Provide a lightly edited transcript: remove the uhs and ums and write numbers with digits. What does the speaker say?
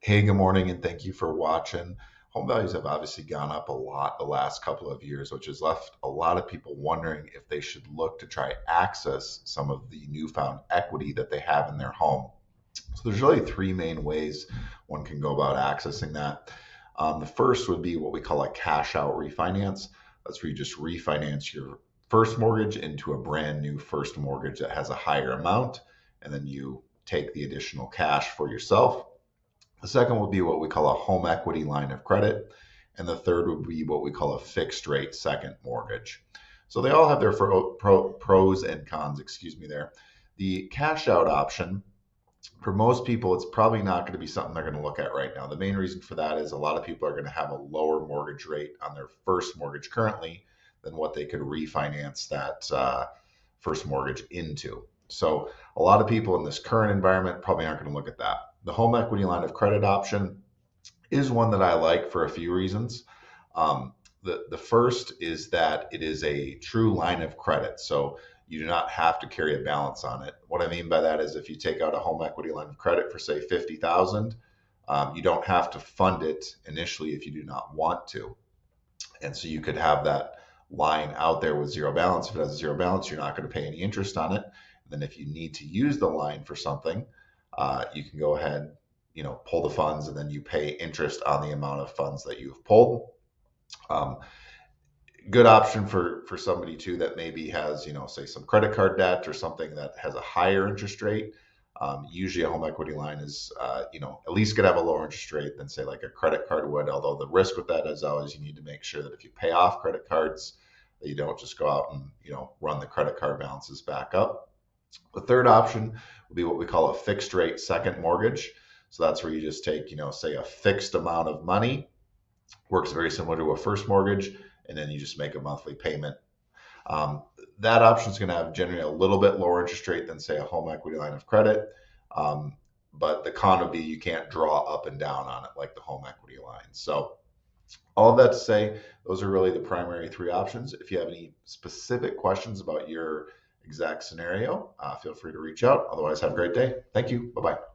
Hey, good morning, and thank you for watching. Home values have obviously gone up a lot the last couple of years, which has left a lot of people wondering if they should look to try access some of the newfound equity that they have in their home. So there's really three main ways one can go about accessing that. The first would be what we call a cash out refinance. That's where you just refinance your first mortgage into a brand new first mortgage that has a higher amount, and then you take the additional cash for yourself. The second would be what we call a home equity line of credit. And the third would be what we call a fixed rate second mortgage. So they all have their pros and cons, excuse me, there. The cash out option, for most people, it's probably not going to be something they're going to look at right now. The main reason for that is a lot of people are going to have a lower mortgage rate on their first mortgage currently than what they could refinance that first mortgage into. So a lot of people in this current environment probably aren't going to look at that. The home equity line of credit option is one that I like for a few reasons. The first is that it is a true line of credit. So you do not have to carry a balance on it. What I mean by that is if you take out a home equity line of credit for say 50,000, you don't have to fund it initially if you do not want to. And so you could have that line out there with zero balance. If it has zero balance, you're not going to pay any interest on it. And then if you need to use the line for something, you can go ahead, pull the funds, and then you pay interest on the amount of funds that you have pulled. Good option for somebody too that maybe has, say some credit card debt or something that has a higher interest rate. Usually a home equity line is, at least could have a lower interest rate than say like a credit card would. Although the risk with that is always you need to make sure that if you pay off credit cards, that you don't just go out and, run the credit card balances back up. The third option would be what we call a fixed rate second mortgage. So that's where you just take, say a fixed amount of money, works very similar to a first mortgage, and then you just make a monthly payment. That option is going to have generally a little bit lower interest rate than say a home equity line of credit. But the con would be you can't draw up and down on it like the home equity line. So all of that to say, those are really the primary three options. If you have any specific questions about your exact scenario, feel free to reach out. Otherwise, have a great day. Thank you. Bye-bye.